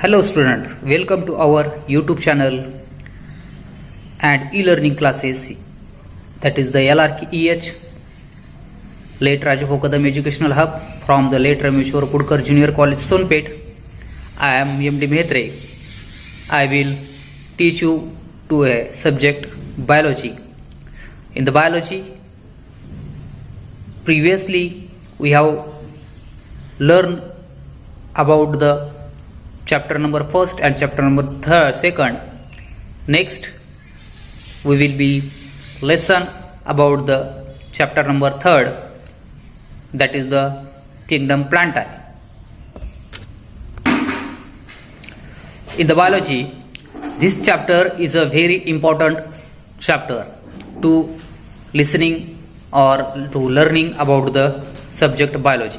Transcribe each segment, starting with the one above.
Hello student, welcome to our YouTube channel and e-learning classes, that is the LRKEH, Late Rajapur Kadam Educational Hub from the Late Rameshwar Pudkar Junior College Sonpet. I am MD Mehtre. I will teach you to a subject biology. In the biology, previously we have learned about the chapter number 1st and chapter number 2nd. Next we will be lesson about the chapter number 3rd, that is the kingdom Plantae. In the biology, this chapter is a very important chapter to listening or to learning about the subject biology.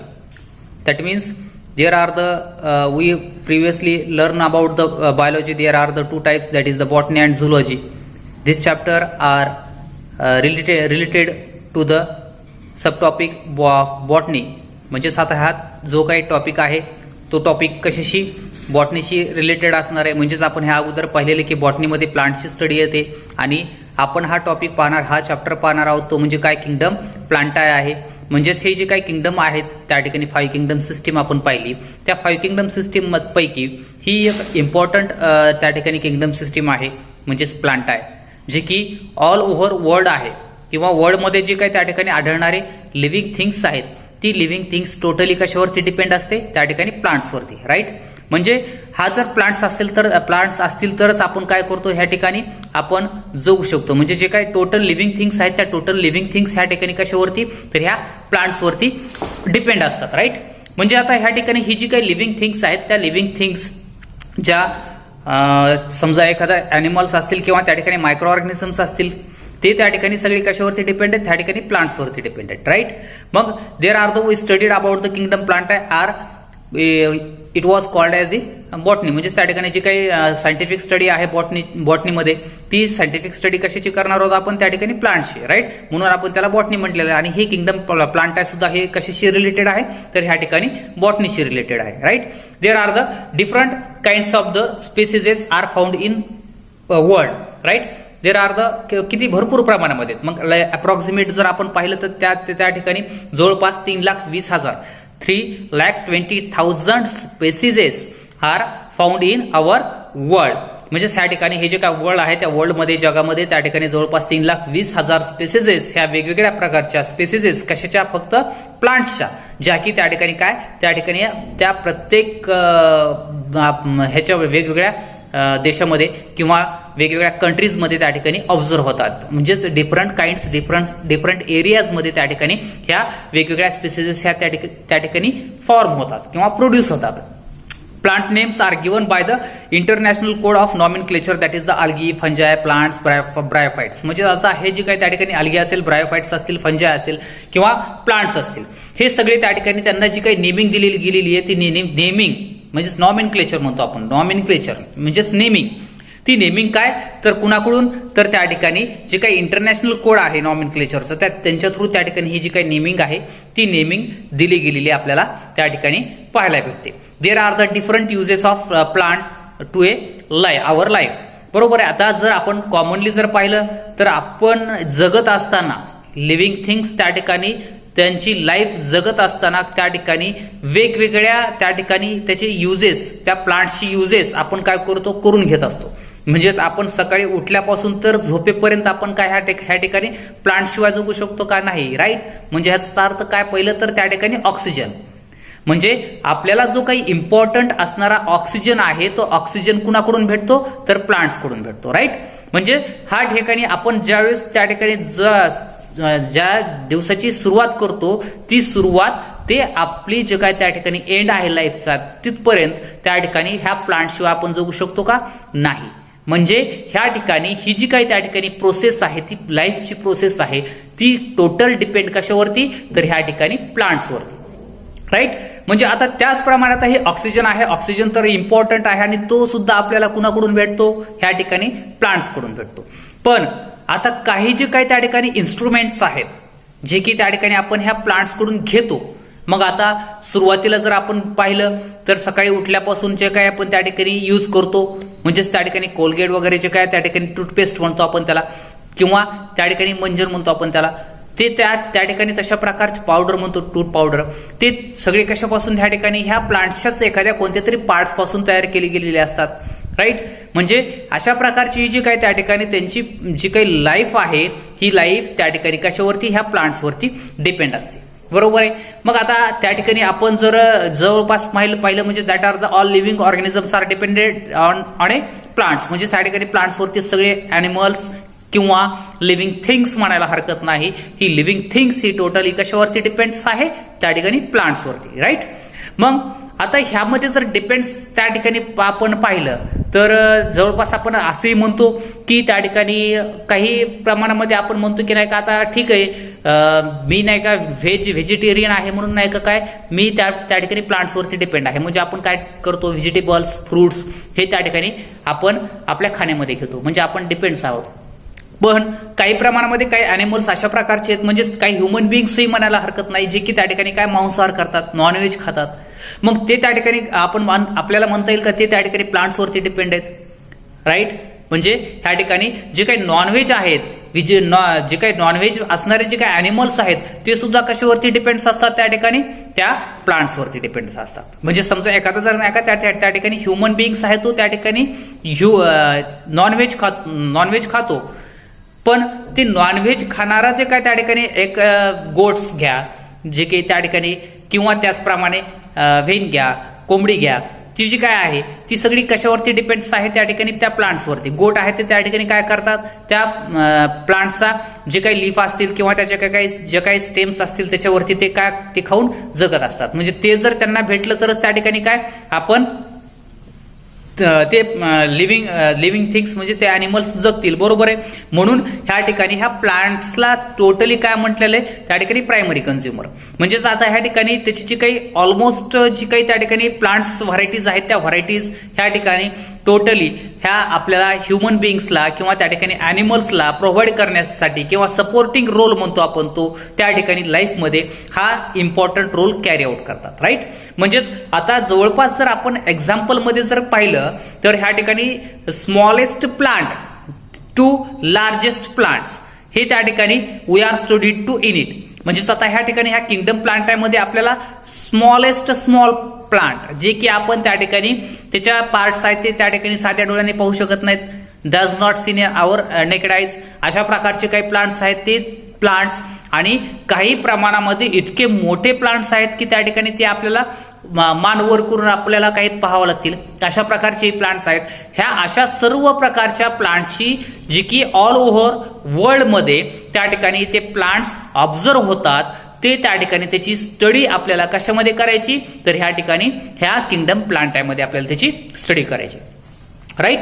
That means there are the we previously learn about the biology. There are the two types, that is the botany and zoology. This chapter are related to the subtopic botany. म्हणजेच आता हा जो काही topic आहे तो topic कशाशी बॉटनीशी related असणार आहे. म्हणजेच आपण ह्या अगोदर पाहिलेले की बॉटनीमध्ये प्लांटची स्टडी येते आणि आपण हा टॉपिक पाहणार, हा चॅप्टर पाहणार आहोत तो म्हणजे काय, किंगडम प्लांटाय आहे. म्हणजेच हे जे काही किंगडम आहेत त्या ठिकाणी 5 किंगडम सिस्टीम आपण पाहिली. त्या 5 किंगडम सिस्टीम पैकी ही एक इम्पॉर्टंट त्या ठिकाणी किंगडम सिस्टीम आहे म्हणजेच प्लांटाय, जे की ऑल ओव्हर वर्ल्ड आहे किंवा वर्ल्डमध्ये जे काही त्या ठिकाणी आढळणारे लिव्हिंग थिंग्स आहेत ती लिव्हिंग थिंग्स टोटली कशावरती डिपेंड असते, त्या ठिकाणी प्लांट्सवरती. राईट. म्हणजे हा जर प्लांट्स असतील तरच आपण काय करतो, ह्या ठिकाणी आपण जगू शकतो. म्हणजे जे काही टोटल लिव्हिंग थिंग्स आहेत त्या टोटल लिव्हिंग थिंग्स ह्या ठिकाणी कशावरती, तर ह्या प्लांट्सवरती डिपेंड असतात. राईट. म्हणजे आता ह्या ठिकाणी ही जी काही लिव्हिंग थिंग्स आहेत त्या लिव्हिंग थिंग्स ज्या समजा एखादा अॅनिमल्स असतील किंवा त्या ठिकाणी मायक्रो ऑर्गॅनिझम्स असतील ते त्या ठिकाणी सगळे कशावरती डिपेंड आहेत, त्या ठिकाणी प्लांट्सवरती डिपेंड आहेत. राईट. मग there are the we studied about the kingdom plantae are it was called as the botany. म्हणजे त्या ठिकाणी जी काही सायंटिफिक स्टडी आहे बॉटनीमध्ये ती सायंटिफिक स्टडी कशाची करणार आहोत आपण, त्या ठिकाणी प्लांटची. राईट. म्हणून आपण त्याला बॉटनी म्हटलेलं आहे. आणि हे किंगडम प्लांटाय सुद्धा हे कशाशी रिलेटेड आहे, तर ह्या ठिकाणी बॉटनीशी रिलेटेड आहे. Right. There are the different kinds of the species are found in world. Right. There are the किती भरपूर प्रमाणामध्ये, मग अप्रॉक्सिमेट जर आपण पाहिलं तर त्या ठिकाणी जवळपास 3,20,000 3,20,000 species are found in our world. म्हणजे ह्या ठिकाणी हे जे काय वर्ल्ड आहे त्या वर्ल्डमध्ये जगामध्ये त्या ठिकाणी जवळपास 3,20,000 स्पेसिजेस ह्या वेगवेगळ्या प्रकारच्या स्पेसिजेस कशाच्या, फक्त प्लांट्सच्या, ज्या की त्या ठिकाणी काय त्या ठिकाणी त्या प्रत्येक ह्याच्या वेगवेगळ्या देशामध्ये किंवा वेगवेगळ्या कंट्रीजमध्ये त्या ठिकाणी ऑब्झर्व होतात. म्हणजेच डिफरंट काइंड्स डिफरंट एरियाजमध्ये त्या ठिकाणी ह्या वेगवेगळ्या स्पेसिजेस ह्या त्या ठिकाणी फॉर्म होतात किंवा प्रोड्यूस होतात. Plant names are given by the international code of nomenclature, that is the algae, fungi, plants, bryophytes. म्हणजे आता हे जे काही त्या ठिकाणी अल्गी असेल, ब्रायोफाइट्स असतील, फंजाय असेल किंवा प्लांट्स असतील, हे सगळे त्या ठिकाणी त्यांना जी काही नेमिंग दिलेली गेलेली आहे ती नेमिंग म्हणजेच नॉमेनक्लेचर म्हणतो आपण. नॉमेनक्लेचर म्हणजेच नेमिंग. ती नेमिंग काय, तर कुणाकडून, तर त्या ठिकाणी जे काही इंटरनॅशनल कोड आहे नॉमेनक्लेचरचं त्यांच्या थ्रू त्या ठिकाणी ही जी काही नेमिंग आहे ती नेमिंग दिली गेलेली आपल्याला त्या ठिकाणी पाहायला भेटते. There are the different uses of plant to our life. बरोबर आहे. आता जर आपण कॉमनली जर पाहिलं तर आपण जगत असताना लिव्हिंग थिंग्स त्या ठिकाणी त्यांची लाईफ जगत असताना त्या ठिकाणी वेगवेगळ्या त्या ठिकाणी त्याचे युजेस, त्या प्लांटची युजेस आपण काय करतो, करून घेत असतो. म्हणजेच आपण सकाळी उठल्यापासून तर झोपेपर्यंत आपण काय ह्या ठिकाणी प्लांट शिवाय जगू शकतो का, नाही. राईट. म्हणजे ह्याचा अर्थ काय, पहिलं तर त्या ठिकाणी ऑक्सिजन. म्हणजे आपल्याला जो काही इम्पॉर्टंट असणारा ऑक्सिजन आहे तो ऑक्सिजन कुणाकडून भेटतो, तर प्लांट्सकडून भेटतो. राईट. म्हणजे हा ठिकाणी आपण ज्यावेळेस त्या ठिकाणी ज्या दिवसाची सुरुवात करतो ती सुरुवात ते आपली जे काय त्या ठिकाणी एंड आहे लाईफचा तिथपर्यंत त्या ठिकाणी ह्या प्लांटशिवाय आपण जगू शकतो का, नाही. म्हणजे ह्या ठिकाणी ही जी काही त्या ठिकाणी प्रोसेस आहे ती लाईफची प्रोसेस आहे ती टोटल डिपेंड कशावरती, तर ह्या ठिकाणी प्लांट्सवरती. राईट. म्हणजे आता त्याचप्रमाणे आता हे ऑक्सिजन आहे, ऑक्सिजन तर इम्पॉर्टंट आहे आणि तो सुद्धा आपल्याला कुणाकडून भेटतो, ह्या ठिकाणी प्लांट्सकडून भेटतो. पण आता काही जे काही त्या ठिकाणी इन्स्ट्रुमेंट्स आहेत जे की त्या ठिकाणी आपण ह्या प्लांट्सकडून घेतो मग आता सुरुवातीला जर आपण पाहिलं तर सकाळी उठल्यापासून जे काय आपण त्या ठिकाणी यूज करतो, म्हणजेच त्या ठिकाणी कोलगेट वगैरे जे काय त्या ठिकाणी टूथपेस्ट म्हणतो आपण त्याला, किंवा त्या ठिकाणी मंजन म्हणतो आपण त्याला, ते त्या ठिकाणी तशा प्रकारचे पावडर म्हणतो टूथ पावडर, ते सगळे कशापासून त्या ठिकाणी ह्या प्लांट्सच्याच एखाद्या कोणत्या तरी पार्ट्स पासून तयार केली गेलेले असतात, राईट. म्हणजे अशा प्रकारची जी काही त्या ठिकाणी त्यांची जी काही लाईफ आहे, ही लाईफ त्या ठिकाणी कशावरती, ह्या प्लांट्सवरती डिपेंड असते, बरोबर आहे. मग आता त्या ठिकाणी आपण जर जवळपास पाहिलं म्हणजे that are the all living organisms are depended on a plants, म्हणजे त्या ठिकाणी प्लांट्सवरती सगळे अॅनिमल्स किंवा लिव्हिंग थिंग्स म्हणायला हरकत नाही. ही लिव्हिंग थिंग्स ही टोटली कशावरती डिपेंड्स आहे, त्या ठिकाणी प्लांट्सवरती, राईट. मग आता ह्यामध्ये जर डिपेंड्स त्या ठिकाणी आपण पाहिलं तर जवळपास आपण असंही म्हणतो की त्या ठिकाणी काही प्रमाणामध्ये आपण म्हणतो की नाही का आता ठीक आहे, मी नाही का व्हेजिटेरियन आहे म्हणून नाही का काय मी त्या ठिकाणी प्लांट्सवरती डिपेंड आहे. म्हणजे आपण काय करतो, व्हेजिटेबल्स फ्रुट्स हे त्या ठिकाणी आपण आपल्या खाण्यामध्ये घेतो, म्हणजे आपण डिपेंड्स आहोत. पण काही प्रमाणामध्ये काही अॅनिमल्स अशा प्रकारचे आहेत, म्हणजे काही ह्युमन बिईंग्सही म्हणायला हरकत नाही, जे की त्या ठिकाणी काय मांसाहार करतात, नॉनव्हेज खातात. मग ते त्या ठिकाणी आपल्याला म्हणता येईल का ते त्या ठिकाणी प्लांट्सवरती डिपेंड आहेत, राईट. म्हणजे ह्या ठिकाणी जे काही नॉनव्हेज आहेत, जे काही नॉनव्हेज असणारे जे काही अॅनिमल्स आहेत ते सुद्धा कशावरती डिपेंड्स असतात, त्या ठिकाणी त्या प्लांट्सवरती डिपेंड्स असतात. म्हणजे समजा एखादा जर नाही का त्या ठिकाणी ह्युमन बिईंग्स आहे, तो त्या ठिकाणी नॉनव्हेज खातो, पण ते नॉनव्हेज खाणारा जे काय त्या ठिकाणी एक गोट्स घ्या जे की त्या ठिकाणी, किंवा त्याचप्रमाणे व्हेन घ्या, कोंबडी घ्या, ती जी काय आहे ती सगळी कशावरती डिपेंड्स आहे, त्या ठिकाणी त्या प्लांट्सवरती. गोट आहे ते त्या ठिकाणी काय करतात, त्या प्लांट्सचा जे काही लीफ असतील किंवा त्याच्या जे काही स्टेम्स असतील त्याच्यावरती ते खाऊन जगत असतात. म्हणजे ते जर त्यांना भेटलं तरच त्या ठिकाणी काय आपण ते लिव्हिंग थिंग्स म्हणजे ते अॅनिमल्स जगतील, बरोबर आहे. म्हणून ह्या ठिकाणी ह्या प्लांट्सला टोटली काय म्हटलेलं आहे, त्या ठिकाणी प्रायमरी कन्झ्युमर. म्हणजेच आता ह्या ठिकाणी त्याची जी काही ऑलमोस्ट जी काही त्या ठिकाणी प्लांट्स व्हरायटीज आहेत, त्या व्हरायटीज ह्या ठिकाणी टोटली ह्या आपल्याला ह्युमन बिईंग्सला किंवा त्या ठिकाणी अॅनिमल्सला प्रोव्हाइड करण्यासाठी किंवा सपोर्टिंग रोल म्हणतो आपण तो, त्या ठिकाणी लाईफमध्ये हा इम्पॉर्टंट रोल कॅरी आउट करतात, राईट. म्हणजेच आता जवळपास जर आपण एक्झाम्पलमध्ये जर पाहिलं तर ह्या ठिकाणी smallest plant to largest plants हे त्या ठिकाणी we are studied to in it. म्हणजेच आता ह्या ठिकाणी ह्या किंगडम प्लांटामध्ये आपल्याला स्मॉलेस्ट स्मॉल प्लांट जे की आपण त्या ठिकाणी त्याच्या पार्ट्स आहेत ते त्या ठिकाणी साध्या डोळ्याने पाहू शकत नाहीत, does not seen our naked eyes, अशा प्रकारचे काही प्लांट्स आहेत ते प्लांट्स. आणि काही प्रमाणामध्ये इतके मोठे प्लांट्स आहेत की त्या ठिकाणी ते आपल्याला मान वर करून आपल्याला काही पाहावं लागतील, अशा प्रकारचे प्लांट्स आहेत. ह्या अशा सर्व प्रकारच्या प्लांट्सची जी की ऑल ओव्हर वर्ल्डमध्ये त्या ठिकाणी ते प्लांट्स ऑब्झर्व होतात, ते त्या ठिकाणी त्याची स्टडी आपल्याला कशामध्ये करायची तर ह्या ठिकाणी ह्या किंगडम प्लांटामध्ये आपल्याला त्याची स्टडी करायची, राईट.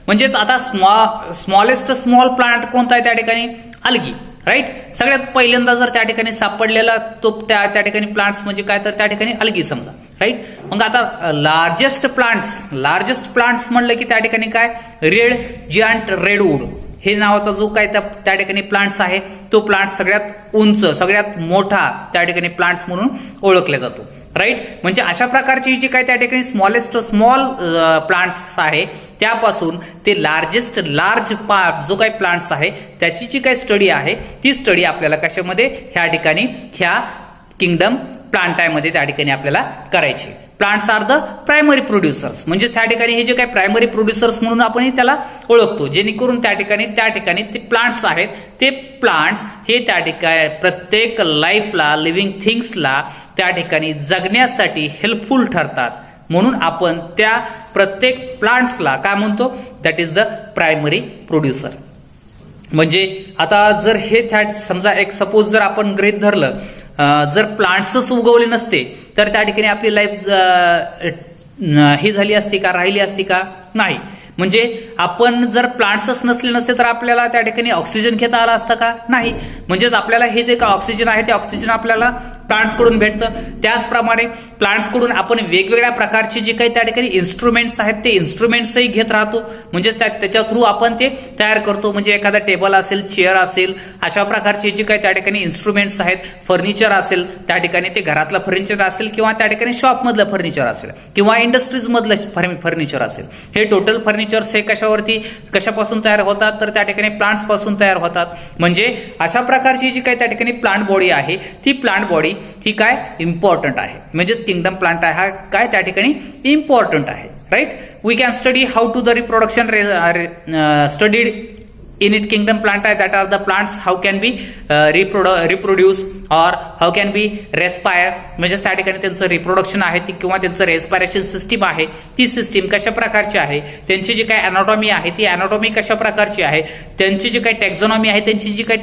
म्हणजेच आता स्मॉलेस्ट स्मॉल प्लांट कोणता आहे त्या ठिकाणी, अल्गी, राईट. सगळ्यात पहिल्यांदा जर त्या ठिकाणी सापडलेला तो त्या ठिकाणी प्लांट्स म्हणजे काय तर त्या ठिकाणी अल्गी समजा, राईट. मग आता लार्जेस्ट प्लांट्स म्हणलं की त्या ठिकाणी काय रेड जियांट रेडवूड हे नावाचा जो काय त्या ठिकाणी प्लांट्स आहे तो प्लांट सगळ्यात उंच सगळ्यात मोठा त्या ठिकाणी प्लांट्स म्हणून ओळखला जातो, राईट. म्हणजे अशा प्रकारची जी काय त्या ठिकाणी स्मॉलेस्ट स्मॉल प्लांट्स आहे त्यापासून ते लार्जेस्ट लार्ज जो काही प्लांट्स आहे त्याची जी काही स्टडी आहे ती स्टडी आपल्याला कशामध्ये ह्या ठिकाणी ह्या किंगडम प्लांटामध्ये त्या ठिकाणी आपल्याला करायची. Plants are the primary producers, म्हणजे त्या ठिकाणी हे जे काही प्रायमरी प्रोड्युसर्स म्हणून आपण त्याला ओळखतो, जेणेकरून त्या ठिकाणी ते प्लांट्स आहेत ते प्लांट्स हे त्या ठिकाणी प्रत्येक लाईफला लिव्हिंग थिंग्सला त्या ठिकाणी जगण्यासाठी हेल्पफुल ठरतात. म्हणून आपण त्या प्रत्येक प्लांट्सला काय म्हणतो, that is the primary producer. म्हणजे आता जर हे समजा एक सपोज जर आपण गृहीत धरलं जर प्लांट्सच उगवले नसते तर त्या ठिकाणी आपली लाईफ ही झाली असती का, राहिली असती का, नाही. म्हणजे आपण जर प्लांट्सच नसते तर आपल्याला त्या ठिकाणी ऑक्सिजन घेता आला असता का, नाही. म्हणजेच आपल्याला हे जे का ऑक्सिजन आहे ते ऑक्सिजन आपल्याला प्लांट्स कडून भेटतं. त्याचप्रमाणे प्लांट्स कडून आपण वेगवेगळ्या प्रकारचे जे काही त्या ठिकाणी इन्स्ट्रुमेंट्स आहेत ते इन्स्ट्रुमेंट्सही घेत राहतो. म्हणजे त्याच्या थ्रू आपण ते तयार करतो. म्हणजे एखादा टेबल असेल, चेअर असेल, अशा प्रकारचे जे काही त्या ठिकाणी इन्स्ट्रुमेंट्स आहेत, फर्निचर असेल त्या ठिकाणी, ते घरातलं फर्निचर असेल किंवा त्या ठिकाणी शॉप मधलं फर्निचर असेल किंवा इंडस्ट्रीज मधलं फर्निचर असेल, हे टोटल फर्निचर्स हे कशापासून तयार होतात, तर त्या ठिकाणी प्लांट्स पासून तयार होतात. म्हणजे अशा प्रकारची जी काही त्या ठिकाणी प्लांट बॉडी आहे, ती प्लांट बॉडी ही काय इम्पॉर्टंट आहे. म्हणजेच किंगडम प्लांट आहे हा काय त्या ठिकाणी इम्पॉर्टंट आहे. Right. We can study how to the reproduction studied in it kingdom plant that are the plants how can be reproduce or how can be respire. म्हणजे त्या ठिकाणी त्यांचं रिप्रोडक्शन आहे ती किंवा त्यांचं रेस्पिरेशन सिस्टीम आहे ती सिस्टीम कशा प्रकारची आहे, त्यांची जी काही अनाटॉमी आहे ती अनाटॉमी कशा प्रकारची आहे, त्यांची जी काही टेक्झॉनॉमी आहे, त्यांची जी काही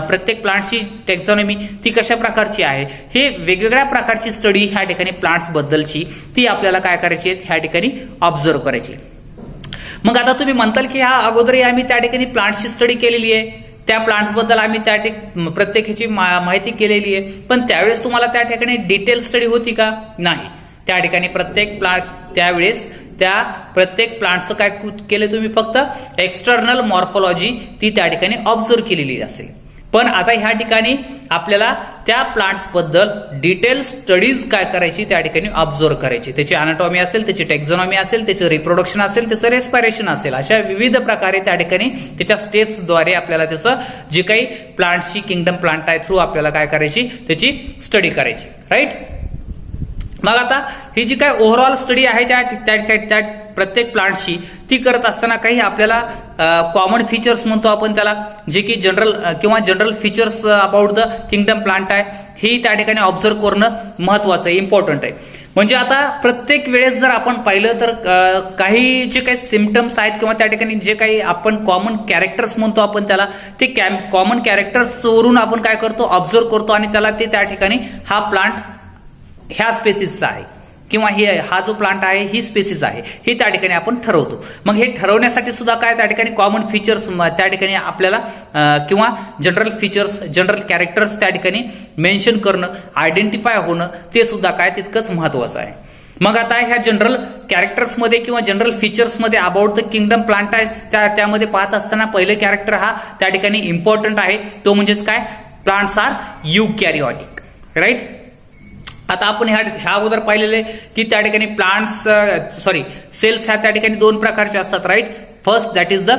प्रत्येक प्लांटची टेक्झॉनॉमी ती कशा प्रकारची आहे, हे वेगवेगळ्या प्रकारची स्टडी ह्या ठिकाणी प्लांट्स बद्दलची ती आपल्याला काय करायची आहे ह्या ठिकाणी ऑब्झर्व करायची. मग आता तुम्ही म्हणताल की ह्या अगोदरही आम्ही त्या ठिकाणी प्लांट्सची स्टडी केलेली आहे, त्या प्लांट्स बद्दल आम्ही त्या प्रत्येकाची माहिती केलेली आहे, पण त्यावेळेस तुम्हाला त्या ठिकाणी डिटेल स्टडी होती का? नाही. त्या ठिकाणी प्रत्येक प्लांट त्यावेळेस त्या प्रत्येक प्लांटचं काय केलं तुम्ही, फक्त एक्सटर्नल मॉर्फोलॉजी ती त्या ठिकाणी ऑब्झर्व केलेली असेल. पण आता ह्या ठिकाणी आपल्याला त्या प्लांट्स बद्दल डिटेल स्टडीज काय करायची, त्या ठिकाणी ऑब्झर्व करायची. त्याची अनाटॉमी असेल, त्याची टेक्झॉनॉमी असेल, त्याचं रिप्रोडक्शन असेल, त्याचं रेस्पिरेशन असेल, अशा विविध प्रकारे त्या ठिकाणी त्याच्या स्टेप्सद्वारे आपल्याला त्याचं जे काही प्लांटची किंगडम प्लांट आहे थ्रू आपल्याला काय करायची, त्याची स्टडी करायची. राईट. मग आता ही जी काय ओव्हरऑल स्टडी आहे त्या प्रत्येक प्लांटची ती करत असताना काही आपल्याला कॉमन फीचर्स म्हणतो आपण त्याला, जे की general features about the kingdom plant आहे, हे त्या ठिकाणी ऑब्झर्व करणं महत्वाचं आहे, इम्पॉर्टंट आहे. म्हणजे आता प्रत्येक वेळेस जर आपण पाहिलं तर काही जे काही सिम्पटम्स आहेत किंवा त्या ठिकाणी जे काही आपण कॉमन कॅरेक्टर्स म्हणतो आपण त्याला, ते कॉमन कॅरेक्टर्स वरून आपण काय करतो, ऑब्झर्व करतो आणि त्याला ते त्या ठिकाणी हा प्लांट ह्या स्पेसिसचा आहे किंवा हा जो प्लांट आहे ही स्पेसिस आहे हे त्या ठिकाणी आपण ठरवतो. मग हे ठरवण्यासाठी सुद्धा काय त्या ठिकाणी कॉमन फीचर्स त्या ठिकाणी आपल्याला किंवा जनरल फीचर्स, जनरल कॅरेक्टर्स त्या ठिकाणी मेन्शन करणं, आयडेंटिफाय होणं, ते सुद्धा काय तितकंच महत्वाचं आहे. मग आता ह्या जनरल कॅरेक्टर्समध्ये किंवा जनरल फीचर्समध्ये अबाउट द किंगडम प्लांट आहे त्यामध्ये पाहत असताना पहिले कॅरेक्टर हा त्या ठिकाणी इम्पॉर्टंट आहे, तो म्हणजेच काय, प्लांट्स आर युकॅरिओटिक. राईट. आता आपण ह्या अगोदर पाहिलेले की त्या ठिकाणी सेल्स ह्या त्या ठिकाणी दोन प्रकारचे असतात. Right. First that is the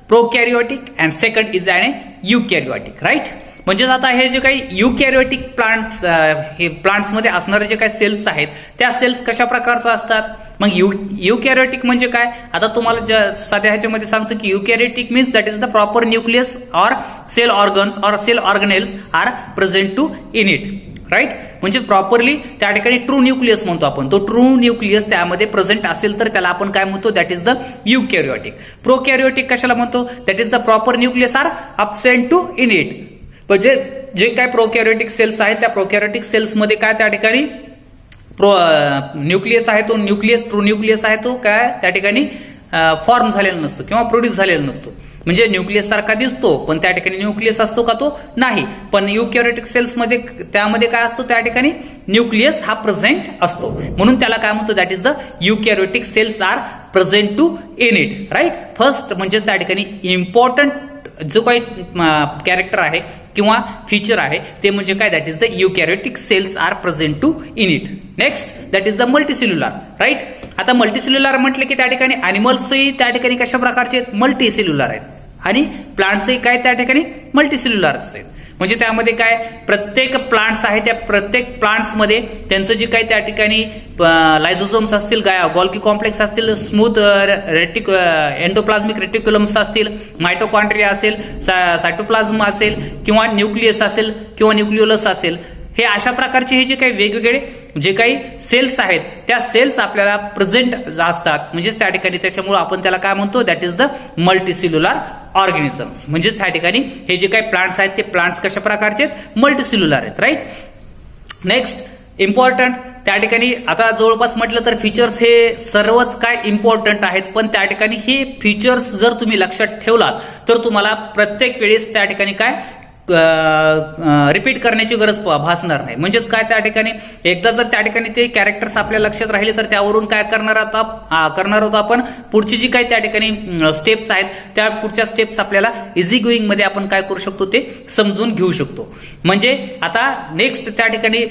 prokaryotic and second is an eukaryotic. Right. म्हणजे आता हे जे काही युकॅरिओटिक प्लांट्स मध्ये असणारे जे काही सेल्स आहेत त्या सेल्स कशा प्रकारचे असतात. मग युकॅरिओटिक म्हणजे काय, आता तुम्हाला साध्या ह्याच्यामध्ये सांगतो की eukaryotic means that is the proper nucleus or cell organs or cell organelles are present to in it. Right. म्हणजे प्रॉपरली त्या ठिकाणी ट्रू न्यूक्लियस म्हणतो आपण, तो ट्रू न्यूक्लियस त्यामध्ये प्रेझेंट असेल तर त्याला आपण काय म्हणतो, that is the eukaryotic. Prokaryotic कशाला म्हणतो, that is the proper nucleus are absent to in it. म्हणजे जे काय प्रोकॅरिओटिक सेल्स आहेत त्या प्रोकॅरिओटिक सेल्स मध्ये काय त्या ठिकाणी न्यूक्लियस आहे, तो न्यूक्लियस ट्रू न्यूक्लियस आहे, तो काय त्या ठिकाणी फॉर्म झालेला नसतो किंवा प्रोड्यूस झालेला नसतो. म्हणजे न्यूक्लियस सारखा दिसतो पण त्या ठिकाणी न्यूक्लियस असतो का, तो नाही. पण युकॅरिओटिक सेल्स मध्ये त्यामध्ये काय असतो, त्या ठिकाणी न्यूक्लियस हा प्रेझेंट असतो, म्हणून त्याला काय म्हणतो, that is the eukaryotic cells are present to in it. Right. First म्हणजे त्या ठिकाणी इम्पॉर्टंट जो काही कॅरेक्टर आहे किंवा फीचर आहे ते म्हणजे काय, that is the eukaryotic cells are present to in it. Next that is the multicellular. Right. आता मल्टीसेल्युलर म्हटले की त्या ठिकाणी अॅनिमल्सही त्या ठिकाणी कशा प्रकारचे आहेत, मल्टीसेल्युलर आहेत, आणि प्लांट्सही काय त्या ठिकाणी मल्टीसेल्युलर आहेत. म्हणजे त्यामध्ये काय, प्रत्येक प्लांट्स आहे त्या प्रत्येक प्लांट्समध्ये त्यांचं जे काही त्या ठिकाणी लायझोझोम्स असतील, गॉल्गी कॉम्प्लेक्स असतील, स्मूथ एंडोप्लाझ्मिक रेटिक्युलम्स असतील, मायटोकॉन्ड्रिया असेल, सायटोप्लाझ्म असेल किंवा न्यूक्लियस असेल किंवा न्यूक्लियोलस असेल, हे अशा प्रकारचे हे जे काही वेगवेगळे जे काही सेल्स आहेत त्या सेल्स आपल्याला प्रेझेंट असतात. म्हणजेच त्या ठिकाणी त्याच्यामुळे आपण त्याला काय म्हणतो, that is the multicellular organisms. म्हणजेच त्या ठिकाणी हे जे काही प्लांट्स आहेत ते प्लांट्स कशा प्रकारचे आहेत, मल्टीसेल्युलर आहेत. राईट. नेक्स्ट इम्पॉर्टंट त्या ठिकाणी आता जवळपास म्हटलं तर फीचर्स हे सर्वच काय इम्पॉर्टंट आहेत, पण त्या ठिकाणी हे फीचर्स जर तुम्ही लक्षात ठेवलात तर तुम्हाला प्रत्येक वेळेस त्या ठिकाणी काय रिपीट करण्याची गरज भासणार नाही. म्हणजेच काय, त्या ठिकाणी एकदा जर त्या ठिकाणी ते कॅरेक्टर्स आपल्या लक्षात राहिले तर त्यावरून काय करणार आहोत आपण, पुढची जी काही त्या ठिकाणी स्टेप्स आहेत त्या पुढच्या स्टेप्स आपल्याला इझी गोईंग मध्ये आपण काय करू शकतो ते समजून घेऊ शकतो. म्हणजे आता नेक्स्ट त्या ठिकाणी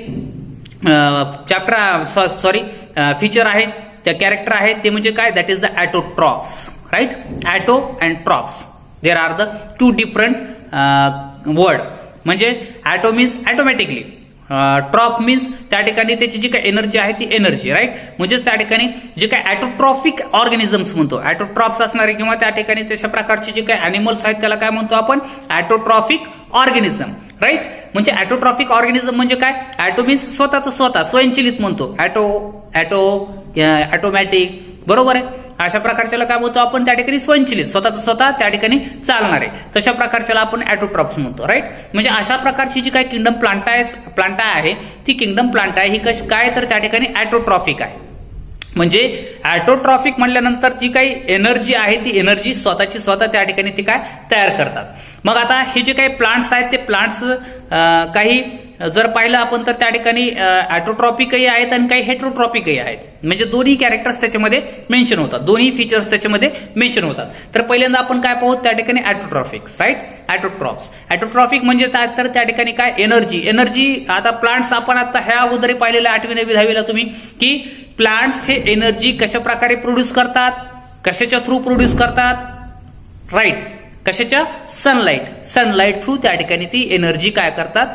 फीचर आहे, त्या कॅरेक्टर आहे ते म्हणजे काय, that is the autotrophs, right. Auto and trophs, there are the two different word. म्हणजे auto means automatically, troph means त्या ठिकाणी त्याची जी काही एनर्जी आहे ती एनर्जी, राईट. म्हणजेच त्या ठिकाणी जे काही ॲटोट्रॉफिक ऑर्गॅनिझम्स म्हणतो, ॲटोट्रॉप्स असणारे किंवा त्या ठिकाणी तशा प्रकारचे जे काही अॅनिमल्स आहेत त्याला काय म्हणतो आपण, ॲटोट्रॉफिक ऑर्गॅनिझम, राईट. म्हणजे ॲटोट्रॉफिक ऑर्गॅनिझम म्हणजे काय, ॲटो मीन्स स्वतः स्वयंचलित म्हणतो, ॲटोमॅटिक, बरोबर आहे. अशा प्रकारच्याला काय म्हणतो आपण, त्या ठिकाणी स्वयंचलित, स्वतः त्या ठिकाणी चालणारे, तशा प्रकारच्याला आपण ॲटोट्रॉप्स म्हणतो, राईट. म्हणजे अशा प्रकारची जी काही किंगडम प्लांटा आहे ती किंगडम प्लांटा ही कशी काय, तर त्या ठिकाणी ॲटोट्रॉफिक आहे. म्हणजे ॲटोट्रॉफिक म्हटल्यानंतर जी काही एनर्जी आहे ती एनर्जी स्वतः त्या ठिकाणी ती काय तयार करतात. मग आता हे जे काही प्लांट्स आहेत ते प्लांट्स काही जर पाहिलं आपण तर त्या ठिकाणी ॲटोट्रॉपिकही आहेत आणि काही हेट्रोट्रॉपिकही आहेत. म्हणजे दोन्ही कॅरेक्टर्स त्याच्यामध्ये मेन्शन होतात, दोन्ही फीचर्स त्याच्यामध्ये मेन्शन होतात. तर पहिल्यांदा आपण काय पाहू, त्या ठिकाणी ॲटोट्रॉफिक्स, राईट. ॲटोट्रॉप्स, ॲटोट्रॉफिक म्हणजे तर त्या ठिकाणी काय, एनर्जी. आता प्लांट्स आपण आता ह्या अगोदर पाहिलेल्या 8वी 9वी 10वीला तुम्ही, की प्लांट्स हे एनर्जी कशा प्रकारे प्रोड्यूस करतात, कशाच्या थ्रू प्रोड्यूस करतात, राईट. कशाच्या, सनलाईट थ्रू त्या ठिकाणी ती एनर्जी काय करतात,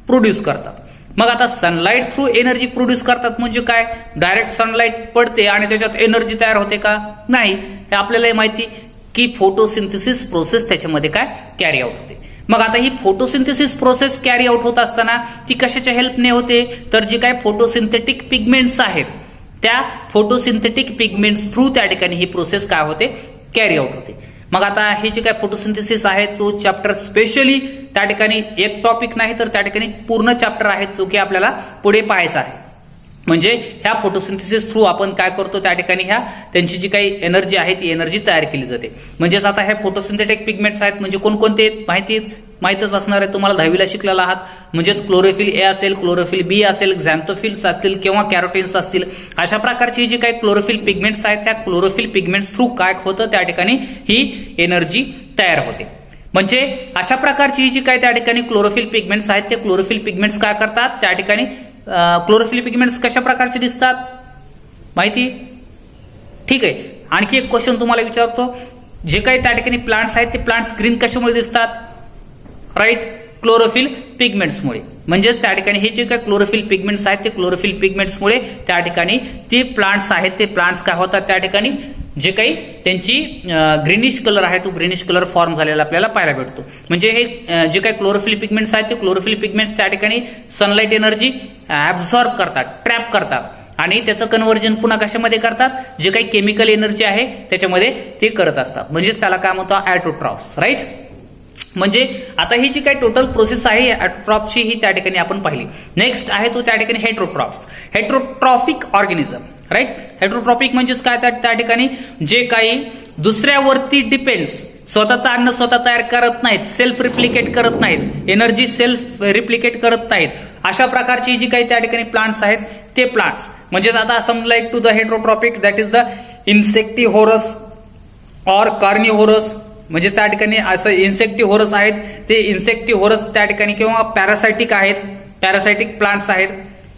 प्रोड्यूस करतात. मग आता सनलाईट थ्रू एनर्जी प्रोड्यूस करतात म्हणजे काय, डायरेक्ट सनलाईट पडते आणि त्याच्यात एनर्जी तयार होते का, नाही. हे आपल्याला माहिती की फोटोसिंथेसिस प्रोसेस त्याच्यामध्ये काय कॅरी आउट होते. मग आता ही फोटोसिंथेसिस प्रोसेस कॅरी आउट होत असताना ती कशाच्या हेल्पने होते, तर जे काय फोटोसिंथेटिक पिगमेंट्स आहेत त्या फोटोसिंथेटिक पिगमेंट्स थ्रू त्या ठिकाणी ही प्रोसेस काय होते, कॅरी आउट होते. मग आता हे जे काय फोटोसिंथेसिस आहे जो चॅप्टर स्पेशली त्या ठिकाणी एक टॉपिक नाही तर त्या ठिकाणी पूर्ण चॅप्टर आहे जो की आपल्याला पुढे पाहायचा आहे. म्हणजे ह्या फोटोसिंथेसिस थ्रू आपण काय करतो, त्या ठिकाणी ह्या त्यांची जी काही एनर्जी आहे ती एनर्जी तयार केली जाते. म्हणजेच आता हे फोटोसिंथेटिक पिगमेंट्स आहेत म्हणजे कोणकोणते माहितच असणार आहे, तुम्हाला 10वीला शिकलेला आहात. म्हणजेच क्लोरोफिल ए असेल, क्लोरोफिल बी असेल, झॅन्थोफिल्स असतील किंवा कॅरोटिन्स असतील. अशा प्रकारची जी काही क्लोरोफिल पिगमेंट्स आहेत त्या क्लोरोफिल पिगमेंट्स थ्रू काय होतं, त्या ठिकाणी ही एनर्जी तयार होते. म्हणजे अशा प्रकारची जी काही त्या ठिकाणी क्लोरोफिल पिगमेंट्स आहेत ते क्लोरोफिल पिगमेंट्स काय करतात, त्या ठिकाणी क्लोरोफिल पिगमेंट्स कशा प्रकारचे दिसतात माहिती, ठीक आहे. आणखी एक क्वेश्चन तुम्हाला विचारतो, जे काही त्या ठिकाणी प्लांट्स आहेत ते प्लांट्स ग्रीन कशामुळे दिसतात, राईट, क्लोरोफिल पिगमेंट्समुळे. म्हणजेच त्या ठिकाणी हे जे काही क्लोरोफिल पिगमेंट्स आहेत ते क्लोरोफिल पिगमेंट्समुळे त्या ठिकाणी ते प्लांट्स आहेत ते प्लांट्स काय होतात, त्या ठिकाणी जे काही त्यांची ग्रीनिश कलर आहे तो ग्रीनिश कलर फॉर्म झालेला आपल्याला पाहायला भेटतो. म्हणजे हे जे काही क्लोरोफिल पिगमेंट्स आहेत ते क्लोरोफिल पिगमेंट्स त्या ठिकाणी सनलाईट एनर्जी ऍब्झॉर्ब करतात, ट्रॅप करतात आणि त्याचं कन्व्हर्जन पुन्हा कशामध्ये करतात, जे काही केमिकल एनर्जी आहे त्याच्यामध्ये ते करत असतात. म्हणजेच त्याला काय म्हणतो, ॲटोट्रॉप्स, राईट. म्हणजे आता ही जी काही टोटल प्रोसेस आहे ॲटोट्रॉप्सची ही त्या ठिकाणी आपण पाहिली. नेक्स्ट आहे तो त्या ठिकाणी heterotrophs, heterotrophic organism, right. Heterotrophic म्हणजेच काय, त्या ठिकाणी जे काही दुसऱ्यावरती डिपेंड्स, स्वतःचं अन्न स्वतः तयार करत नाहीत, सेल्फ रिप्लिकेट करत नाहीत, एनर्जी सेल्फ रिप्लिकेट करत नाहीत, अशा प्रकारची जी काही त्या ठिकाणी प्लांट्स आहेत ते प्लांट्स. म्हणजे आता some like to the heterotrophic that is the insectivorous or carnivorous. म्हणजे त्या ठिकाणी असं इन्सेक्टिव्होरस आहेत ते इन्सेक्टिव्होरस त्या ठिकाणी किंवा पॅरासायटिक आहेत, पॅरासायटिक प्लांट्स आहेत.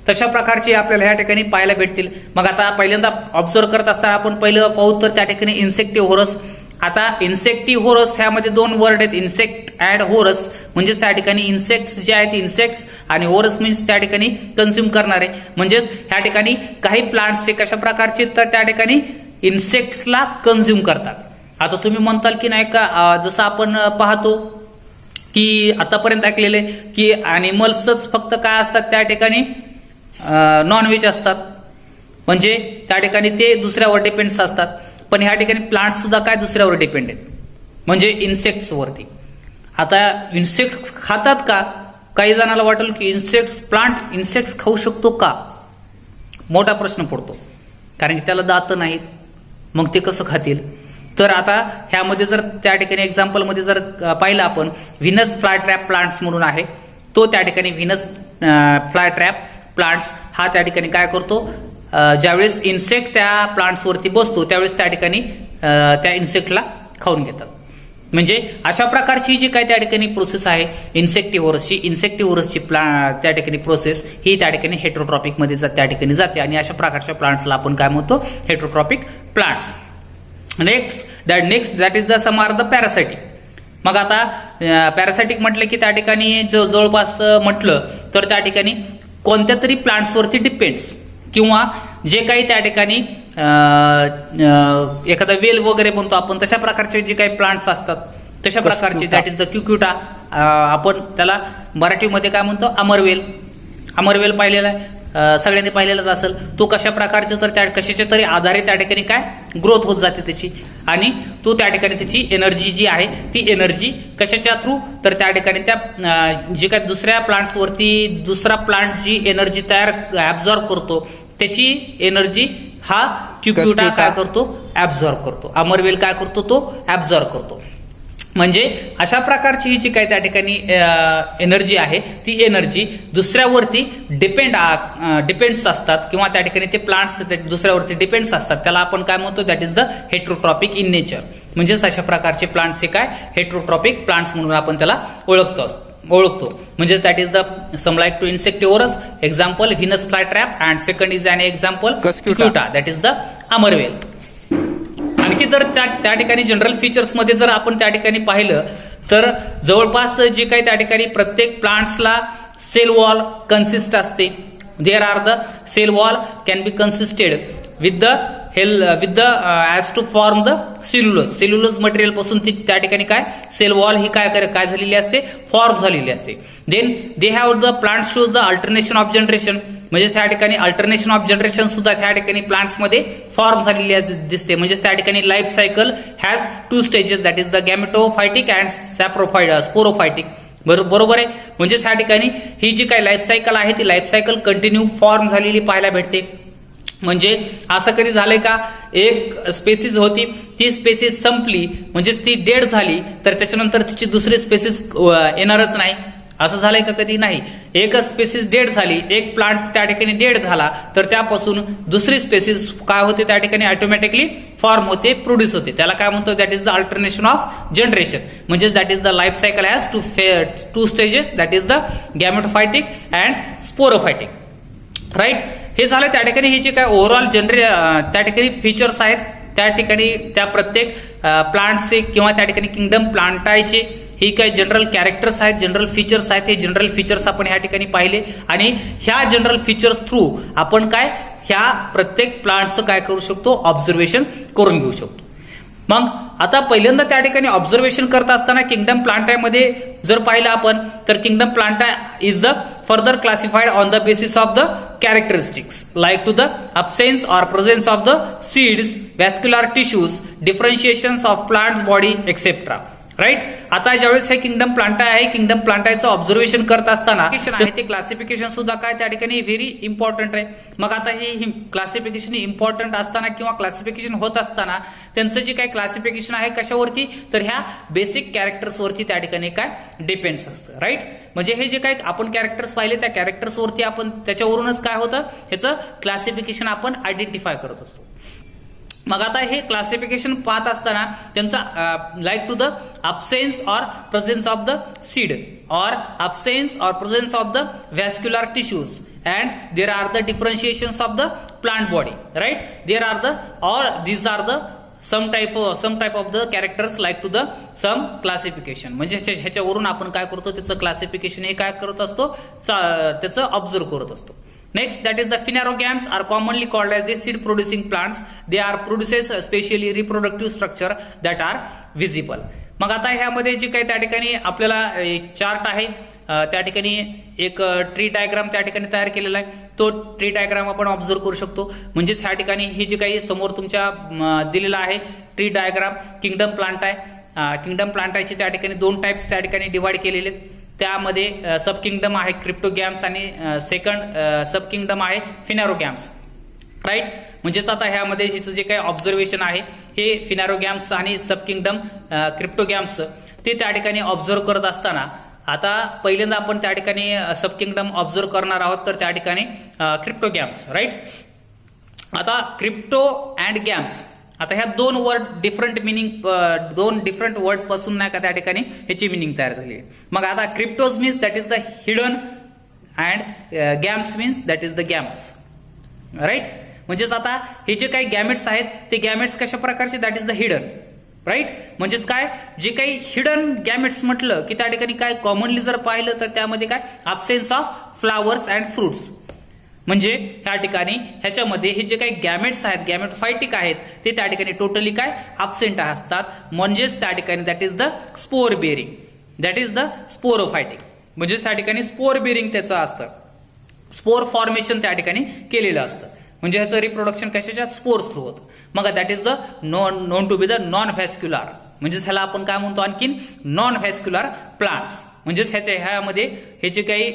तशा प्रकारचे आपल्याला ह्या ठिकाणी पाहायला भेटतील. मग आता पहिल्यांदा ऑब्झर्व करत असताना आपण पहिलं पाहू तर त्या ठिकाणी इन्सेक्टिव्होरस. आता इन्सेक्टिव्होरस ह्यामध्ये दोन वर्ड आहेत, इन्सेक्ट अँड होरस. म्हणजे त्या ठिकाणी इन्सेक्ट्स जे आहेत इन्सेक्ट्स आणि होरस मीन्स त्या ठिकाणी कन्झ्युम करणारे. म्हणजेच ह्या ठिकाणी काही प्लांट्स हे कशा प्रकारचे तर त्या ठिकाणी इन्सेक्ट्सला कन्झ्युम करतात. आता तुम्ही म्हणताल की नाही का, जसं आपण पाहतो की आतापर्यंत ऐकलेले की अॅनिमल्सच फक्त काय असतात त्या ठिकाणी नॉनव्हेज असतात, म्हणजे त्या ठिकाणी ते दुसऱ्यावर डिपेंड्स असतात. पण ह्या ठिकाणी प्लांट्स सुद्धा काय दुसऱ्यावर डिपेंड आहेत, म्हणजे इन्सेक्ट्स वरती. आता इन्सेक्ट्स खातात का, काही जणांना वाटेल की प्लांट इन्सेक्ट्स खाऊ शकतो का, मोठा प्रश्न पडतो. कारण की त्याला दात नाहीत, मग ते कसं खातील. तर आता ह्यामध्ये जर त्या ठिकाणी एक्झाम्पलमध्ये जर पाहिलं आपण व्हीनस फ्लाय ट्रॅप प्लांट्स म्हणून आहे, तो त्या ठिकाणी व्हीनस फ्लाय ट्रॅप प्लांट्स हा त्या ठिकाणी काय करतो, ज्यावेळेस इन्सेक्ट त्या प्लांट्सवरती बसतो त्यावेळेस त्या ठिकाणी त्या इन्सेक्टला खाऊन घेतात. म्हणजे अशा प्रकारची जी काही त्या ठिकाणी प्रोसेस आहे इन्सेक्टिव्हरसची त्या ठिकाणी प्रोसेस ही त्या ठिकाणी हेट्रोट्रॉपिक मध्ये त्या ठिकाणी जाते आणि अशा प्रकारच्या प्लांट्सला आपण काय म्हणतो, heterotrophic plants. Next that is the some are the parasitic. मग आता पॅरासाइटिक म्हटलं की त्या ठिकाणी जवळपास म्हटलं तर त्या ठिकाणी कोणत्या तरी प्लांट्सवरती डिपेंड्स किंवा जे काही त्या ठिकाणी एखादा वेल वगैरे म्हणतो आपण तशा प्रकारचे जे काही प्लांट्स असतात तशा प्रकारचे दॅट इज द क्युक्युटा, आपण त्याला मराठीमध्ये काय म्हणतो, अमरवेल पाहिलेला आहे, सगळ्यांनी पाहिलेलाच असेल. तो कशा प्रकारचे तर त्या कशाच्या तरी आधारे त्या ठिकाणी काय ग्रोथ होत जाते त्याची आणि तो त्या ठिकाणी त्याची एनर्जी जी आहे ती एनर्जी कशाच्या थ्रू तर त्या ठिकाणी त्या जे काही दुसऱ्या प्लांट्सवरती दुसरा प्लांट जी एनर्जी तयार ऍब्झॉर्ब करतो त्याची एनर्जी हा क्युक्युटा काय करतो, ऍब्झॉर्ब करतो. अमरवेल काय करतो, तो ऍब्झॉर्ब करतो. म्हणजे अशा प्रकारची ही जी काही त्या ठिकाणी एनर्जी आहे ती एनर्जी दुसऱ्यावरती डिपेंड्स असतात किंवा त्या ठिकाणी ते प्लांट्स दुसऱ्यावरती डिपेंड्स असतात, त्याला आपण काय म्हणतो, that is the heterotrophic in nature. म्हणजेच अशा प्रकारचे प्लांट्स हे काय हेट्रोट्रॉपिक प्लांट्स म्हणून आपण त्याला ओळखतो. म्हणजे that is the some like to insectivorous, example Venus fly trap, and second is an example cuscuta, that is the amarbel. आणखी जर त्या ठिकाणी जनरल फीचर्स मध्ये जर आपण त्या ठिकाणी पाहिलं तर जवळपास जे काही त्या ठिकाणी प्रत्येक प्लांट्सला सेल वॉल कन्सिस्ट असते. There are the cell wall can be consisted with the as to form the cellulose material पासून ती त्या ठिकाणी काय सेल वॉल ही काय झालेली असते, फॉर्म झालेली असते. Then they have the plant shows the alternation of generation, म्हणजे त्या ठिकाणी अल्टरनेशन ऑफ जनरेशन सुद्धा त्या ठिकाणी प्लांट्समध्ये फॉर्म झालेली दिसते. म्हणजे त्या ठिकाणी life cycle has 2 stages, that is the gametophytic and sporophytic. बरोबर आहे. म्हणजे त्या ठिकाणी ही जी काही लाईफ सायकल आहे ती लाईफ सायकल कंटिन्यू फॉर्म झालेली पाहायला भेटते. म्हणजे असं कधी झालंय का, एक स्पेसिस होती ती स्पेसिस संपली म्हणजे ती डेड झाली तर त्याच्यानंतर तिची दुसरी स्पेसिस येणारच नाही, असं झालंय का कधी? नाही. एकच स्पेसिस डेड झाली, एक प्लांट त्या ठिकाणी डेड झाला तर त्यापासून दुसरी स्पेसिस काय होते त्या ठिकाणी ऑटोमॅटिकली फॉर्म होते, प्रोड्यूस होते. त्याला काय म्हणतो, that is the alternation of generation. म्हणजे that is the life cycle has 2 stages, that is the gametophytic and sporophytic. Right. हे झालं त्या ठिकाणी हे जे काय ओव्हरऑल त्या ठिकाणी फीचर्स आहेत त्या ठिकाणी त्या प्रत्येक प्लांटचे किंवा त्या ठिकाणी किंगडम प्लांटायचे ही काही जनरल कॅरेक्टर्स आहेत, जनरल फीचर्स आहेत. हे जनरल फीचर्स आपण ह्या ठिकाणी पाहिले आणि ह्या जनरल फीचर्स थ्रू आपण काय ह्या प्रत्येक प्लांटचं काय करू शकतो, ऑब्झर्वेशन करून घेऊ शकतो. मग आता पहिल्यांदा त्या ठिकाणी ऑब्झर्वेशन करत असताना किंगडम प्लांटामध्ये जर पाहिलं आपण तर kingdom Plantae is the further classified on the basis of the characteristics like to the absence or presence of the seeds, vascular tissues, differentiations of plant's body, etc. Right. आता ज्यावेळेस हे kingdom Plantae आहे, kingdom प्लांटाचं observation करत असताना ते classification सुद्धा काय त्या ठिकाणी व्हेरी इम्पॉर्टंट आहे. मग आता हे क्लासिफिकेशन इम्पॉर्टंट असताना किंवा क्लासिफिकेशन होत असताना त्यांचं जे काही क्लासिफिकेशन आहे कशावरती तर ह्या बेसिक कॅरेक्टर्स वरती त्या ठिकाणी काय डिपेंड्स असतं. राईट. म्हणजे हे जे काही आपण कॅरेक्टर्स पाहिले त्या कॅरेक्टर्स वरती आपण त्याच्यावरूनच काय होतं ह्याचं क्लासिफिकेशन आपण आयडेंटिफाय करत असतो. मग आता हे क्लासिफिकेशन पाहत असताना त्यांचा like to the absence or presence of the seed or absence or presence of the vascular tissues and there are the differentiations of the plant body, right? There are the or these are the some type of the characters like to the some classification. म्हणजे ह्याच्यावरून आपण काय करतो त्याचं classification हे काय करत असतो त्याचं ऑब्झर्व करत असतो. Next, that is the phanerogams are commonly called as the seed producing plants. They are produces specially reproductive structure that are visible. मग आता ह्यामध्ये जे काही त्या ठिकाणी आपल्याला चार्ट आहे त्या ठिकाणी एक ट्री डायग्राम त्या ठिकाणी तयार केलेला आहे. तो ट्री डायग्राम आपण ऑब्झर्व करू शकतो. म्हणजेच ह्या ठिकाणी हे जे काही समोर तुमच्या दिलेला आहे ट्री डायग्राम किंगडम प्लांट आहे. किंगडम प्लांटाचे त्या ठिकाणी 2 टाइप्स त्या ठिकाणी डिवाइड केलेले आहेत. त्यामध्ये सब किंगडम आहे क्रिप्टोगॅम्स आणि सेकंड सब किंगडम आहे फिनॅरोगॅम्स. राईट. म्हणजेच आता ह्यामध्ये हिचं जे काही ऑब्झर्वेशन आहे हे फिनारोगॅम्स आणि सब किंगडम क्रिप्टोगॅम्स ते त्या ठिकाणी ऑब्झर्व करत असताना आता पहिल्यांदा आपण त्या ठिकाणी सब किंगडम ऑब्झर्व करणार आहोत, तर त्या ठिकाणी क्रिप्टोगॅम्स, राईट. आता क्रिप्टो अँड गॅम्स, आता ह्या दोन वर्ड डिफरंट मिनिंग, दोन डिफरंट वर्ड्स पासून नाही का त्या ठिकाणी ह्याची मिनिंग तयार झाली आहे. मग आता cryptos means that is the hidden and gams means that is the gams, right. म्हणजेच आता हे जे काही गॅमेट्स आहेत ते गॅमेट्स कशा प्रकारचे, that is the hidden, right. म्हणजेच काय, जे काही हिडन गॅमेट्स म्हटलं की त्या ठिकाणी काय कॉमनली जर पाहिलं तर त्यामध्ये काय absence of flowers and fruits. म्हणजे त्या ठिकाणी ह्याच्यामध्ये हे जे काही गॅमेट्स आहेत, गॅमेटोफायटिक आहेत, ते त्या ठिकाणी टोटली काय अब्सेंट असतात. म्हणजेच त्या ठिकाणी that is the spore bearing, that is the sporophytic. म्हणजेच त्या ठिकाणी स्पोर बेरिंग त्याचं असतं, स्पोर फॉर्मेशन त्या ठिकाणी केलेलं असतं. म्हणजे ह्याचं रिप्रोडक्शन कशाच्या स्पोर्स थ्रू होतं. मग that is the known to be the non vascular, म्हणजेच ह्याला आपण काय म्हणतो आणखीन नॉन व्हॅस्क्युलर प्लांट्स. म्हणजेच ह्यामध्ये हे जे काही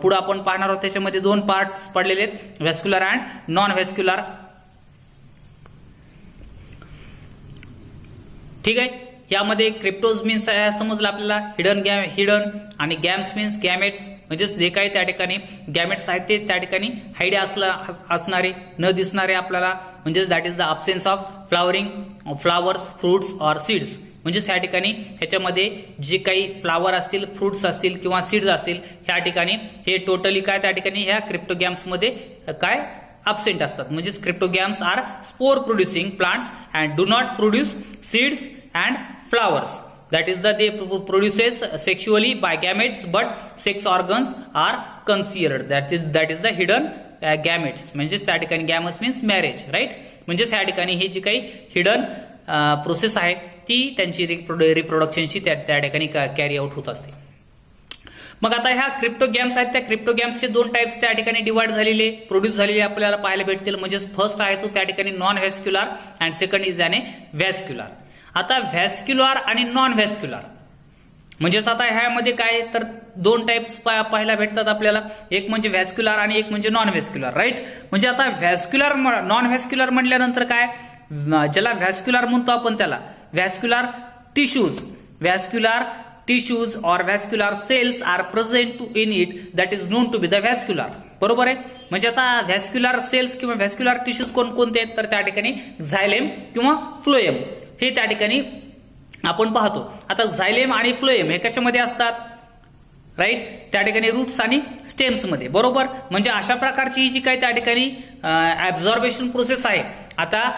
पुढे आपण पाहणार आहोत त्याच्यामध्ये दोन पार्ट्स पडलेले आहेत, व्हॅस्क्युलर अँड नॉन व्हॅस्क्युलर. ठीक आहे. यामध्ये क्रिप्टोज मीन्स समजलं आपल्याला हिडन आणि गॅम्स मीन्स गॅमेट्स, म्हणजेच जे काही त्या ठिकाणी गॅमेट्स आहेत ते त्या ठिकाणी हाईड असणारे, न दिसणारे आपल्याला, म्हणजेच that is the absence of flowering flowers, fruits or seeds. म्हणजेच या ठिकाणी ह्याच्यामध्ये जे काही फ्लावर असतील, फ्रुट्स असतील किंवा सीड्स असतील ह्या ठिकाणी हे टोटली काय त्या ठिकाणी ह्या क्रिप्टोगॅम्समध्ये काय अब्सेंट असतात. म्हणजेच cryptogams are spore producing plants and do not produce seeds and flowers. That is they produces sexually by gametes, but sex organs are concealed. That is the hidden gametes. म्हणजेच त्या ठिकाणी गॅमस मीन्स मॅरेज, राईट. म्हणजेच त्या ठिकाणी हे जी काही hidden process आहे ती त्यांची रिप्रोडक्शनची त्या ठिकाणी कॅरी आउट होत असते. मग आता ह्या क्रिप्टोगॅम्स आहेत, त्या क्रिप्टोगॅम्सचे दोन टाइप्स त्या ठिकाणी डिवाइड झालेले, प्रोड्यूस झालेले आपल्याला पाहायला भेटतील. म्हणजेच फर्स्ट आहे तो त्या ठिकाणी non vascular and second is an vascular. आता व्हॅस्क्युलर आणि नॉन व्हॅस्क्युलर म्हणजेच आता ह्यामध्ये काय तर दोन टाइप्स पाहायला भेटतात आपल्याला, एक म्हणजे व्हॅस्क्युलर आणि एक म्हणजे नॉन व्हॅस्क्युलर, राईट. म्हणजे आता व्हॅस्क्युलर नॉन व्हॅस्क्युलर म्हटल्यानंतर काय, ज्याला व्हॅस्क्युलर म्हणतो आपण त्याला व्हॅस्क्युलर टिश्यूज और vascular cells are present in it that is known to be the vascular, बरोबर आहे. म्हणजे आता व्हॅस्क्युलर सेल्स किंवा व्हॅस्क्युलर टिश्यूज कोणकोणते आहेत तर त्या ठिकाणी झायलेम किंवा फ्लोएम हे त्या ठिकाणी आपण पाहतो. आता झायलेम आणि फ्लोएम हे कशामध्ये असतात, राईट, त्या ठिकाणी रूट्स आणि स्टेम्स मध्ये, बरोबर. म्हणजे अशा प्रकारची जी काही त्या ठिकाणी ऍब्झॉर्बेशन प्रोसेस आहे. आता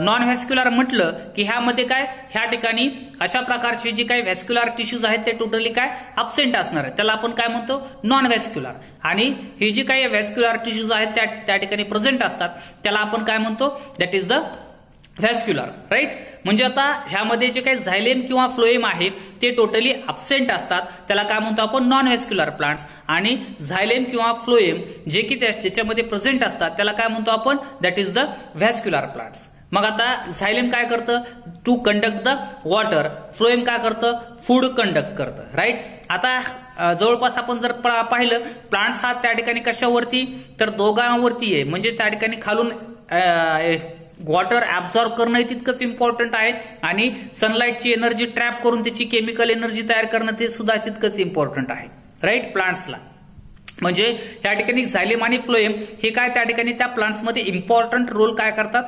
नॉन व्हॅस्क्युलर म्हटलं की ह्यामध्ये काय, ह्या ठिकाणी अशा प्रकारचे जे काही व्हॅस्क्युलर टिश्यूज आहेत ते टोटली काय अब्सेंट असणार आहेत, त्याला आपण काय म्हणतो नॉन व्हॅस्क्युलर. आणि हे जे काही व्हॅस्क्युलर टिश्यूज आहेत त्या ठिकाणी प्रेझेंट असतात त्याला आपण काय म्हणतो, that is the vascular, right. म्हणजे आता ह्यामध्ये जे काही झायलेम किंवा फ्लोएम आहे ते टोटली अब्सेंट असतात, त्याला काय म्हणतो आपण नॉन व्हॅस्क्युलर प्लांट्स. आणि झायलेम किंवा फ्लोएम जे की त्याच्यामध्ये प्रेझेंट असतात त्याला काय म्हणतो आपण, that is the vascular plants. मग आता झायलेम काय करतं, to conduct the water, phloem काय करतं, फूड कंडक्ट करतं, राईट. आता जवळपास आपण जर पाहिलं प्लांट्स हा त्या ठिकाणी कशावरती तर दोघांवरती आहे. म्हणजे त्या ठिकाणी खालून वॉटर ऍब्झॉर्ब करणं तितकंच इम्पॉर्टंट आहे आणि सनलाईटची एनर्जी ट्रॅप करून त्याची केमिकल एनर्जी तयार करणं ते सुद्धा तितकंच इम्पॉर्टंट आहे, राईट, प्लांट्सला. म्हणजे या ठिकाणी झायलेम आणि फ्लोएम हे काय त्या ठिकाणी त्या प्लांट्समध्ये इम्पॉर्टंट रोल काय करतात,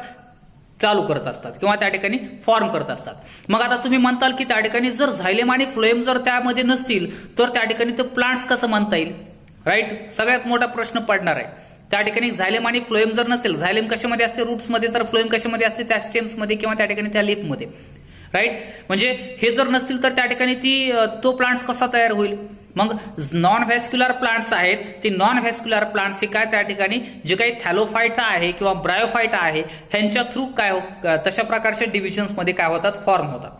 चालू करत असतात किंवा त्या ठिकाणी फॉर्म करत असतात. मग आता तुम्ही म्हणताल की त्या ठिकाणी जर झायलेम आणि फ्लोएम जर त्यामध्ये नसतील तर त्या ठिकाणी ते प्लांट्स कसं म्हणता येईल, राईट. सगळ्यात मोठा प्रश्न पडणार आहे. त्या ठिकाणी झायलेम आणि फ्लोएम जर नसेल, झायलेम कशामध्ये असते रूट्समध्ये, तर फ्लोएम कशामध्ये असते त्या स्टेम्समध्ये किंवा त्या ठिकाणी त्या लीफमध्ये, राईट. म्हणजे हे जर नसतील तर त्या ठिकाणी तो प्लांट्स कसा तयार होईल. मग नॉन व्हॅस्क्युलर प्लांट्स आहेत ते नॉन व्हॅस्क्युलर प्लांट्स हे काय त्या ठिकाणी जे काही थॅलोफायटा आहे किंवा ब्रायोफायटा आहे ह्यांच्या थ्रू काय तशा प्रकारच्या डिव्हिजन्समध्ये काय होतात, फॉर्म होतात.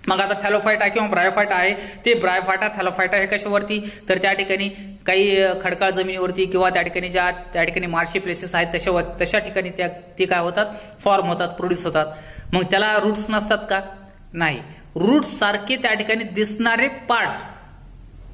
मग आता थॅलोफायटा किंवा ब्रायोफायटा आहे ते ब्रायोफायटा थॅलोफायटा हे कशावरती तर त्या ठिकाणी काही खडकाळ जमिनीवरती किंवा त्या ठिकाणी त्या ठिकाणी मार्शी प्लेसेस आहेत तशा ठिकाणी ते काय होतात, फॉर्म होतात, प्रोड्यूस होतात. मग त्याला रूट्स नसतात का, नाही. रूट्स सारखे त्या ठिकाणी दिसणारे पार्ट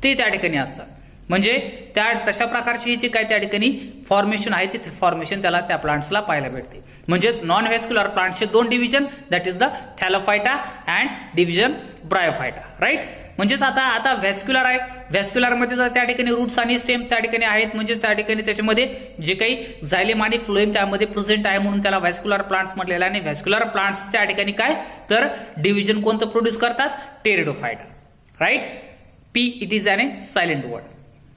ते त्या ठिकाणी असतात. म्हणजे त्या तशा प्रकारची ही जी काय त्या ठिकाणी फॉर्मेशन आहे ते फॉर्मेशन त्याला त्या प्लांट्सला पाहायला भेटते. म्हणजेच नॉन व्हॅस्क्युलर प्लांट्सचे दोन division, that is the Thallophyta and division Bryophyta, right. म्हणजेच आता व्हॅस्क्युलर आहे, व्हॅस्क्युलर मध्ये जर त्या ठिकाणी रूट्स आणि स्टेम त्या ठिकाणी आहेत, म्हणजे त्या ठिकाणी त्याच्यामध्ये जे काही झायलेम आणि फ्लोएम त्यामध्ये प्रेझेंट आहे म्हणून त्याला व्हॅस्क्युलर प्लांट्स म्हटलेलं आहे. आणि व्हॅस्क्युलर प्लांट्स त्या ठिकाणी काय तर डिव्हिजन कोणतं प्रोड्यूस करतात, Pteridophyta, right. P it is an silent word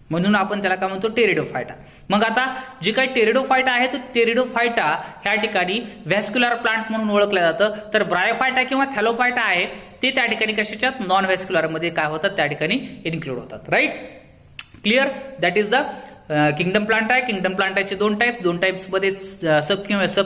म्हणून आपण त्याला काय म्हणतो, टेरिडोफायटा. मग आता जे काही टेरिडोफायटा आहे तर टेरिडोफायटा ह्या ठिकाणी व्हॅस्क्युलर प्लांट म्हणून ओळखलं जातं. तर ब्रायोफायटा किंवा थॅलोफायटा आहे ते त्या ठिकाणी कशाच्यात नॉन व्हॅस्क्युलर मध्ये काय होतात त्या ठिकाणी इन्क्लूड होतात, right. Clear. That is the kingdom plant आहे. किंगडम प्लांटाचे दोन टाइप्स मध्ये सब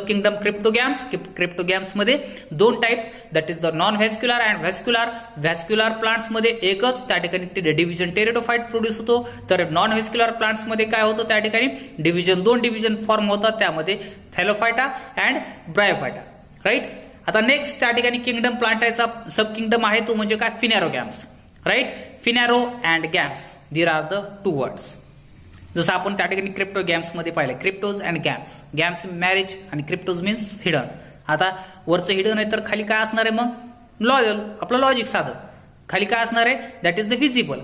किंगडम क्रिप्टोगॅम्स मध्ये दोन types, that is the non vascular and vascular. Vascular plants मध्ये एकच त्या ठिकाणी डिव्हिजन टेरिडोफाइट प्रोड्यूस होतो. तर नॉन व्हॅस्क्युलर प्लांट्स मध्ये काय होतं त्या ठिकाणी दोन डिव्हिजन फॉर्म होतात, त्यामध्ये थॅलोफायटा अँड ब्रायोफायटा, राईट. आता नेक्स्ट त्या ठिकाणी किंगडम प्लांटाचा सब किंगडम आहे तो म्हणजे काय, फिनॅरोगॅम्स, राईट. फिनॅरो अँड गॅम्स, दीर आर द टू वर्ड्स. जसं आपण त्या ठिकाणी क्रिप्टोगॅम्स मध्ये पाहिलं, cryptos and games. Games marriage आणि क्रिप्टोज मीन्स हिडन. आता वरचं हिडन आहे तर खाली काय असणार आहे, मग आपलं लॉजिक साधं. खाली काय असणार आहे, that is the visible.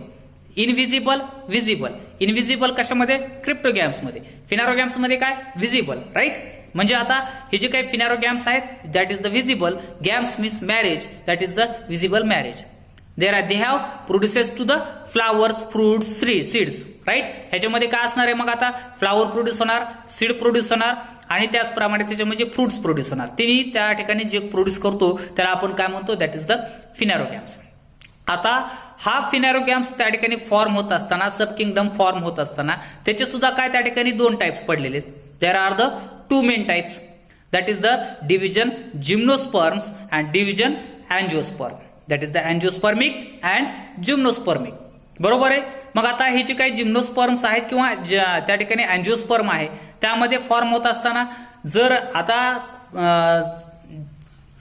Invisible, visible. Invisible कशामध्ये, क्रिप्टोगॅम्स मध्ये. फिनॅरोगॅम्स मध्ये काय, व्हिजिबल, राईट. म्हणजे आता हे जे काही फिनॅरोगॅम्स आहेत that is the visible, gams means marriage, that is the visible marriage. they have produces to the flowers, fruits, seeds, right. ह्याच्यामध्ये काय असणार आहे, मग आता फ्लावर प्रोड्यूस होणार, सीड प्रोड्यूस होणार आणि त्याचप्रमाणे त्याच्यामध्ये फ्रुट्स प्रोड्यूस होणार. तिन्ही त्या ठिकाणी जे प्रोड्यूस करतो त्याला आपण काय म्हणतो, दॅट इज द फिनॅरोगॅम्स. आता हा फिनॅरोगॅम्स त्या ठिकाणी फॉर्म होत असताना, सब किंगडम फॉर्म होत असताना त्याचे सुद्धा काय त्या ठिकाणी दोन टाइप्स पडलेले. There are the two main types, that is the division gymnosperms and division angiosperm. That is the angiospermic and gymnospermic, बरोबर आहे. मग आता हे जे काही जिम्नोस्पर्म्स आहेत किंवा त्या ठिकाणी अँजिओस्पर्म आहे त्यामध्ये फॉर्म होत असताना जर आता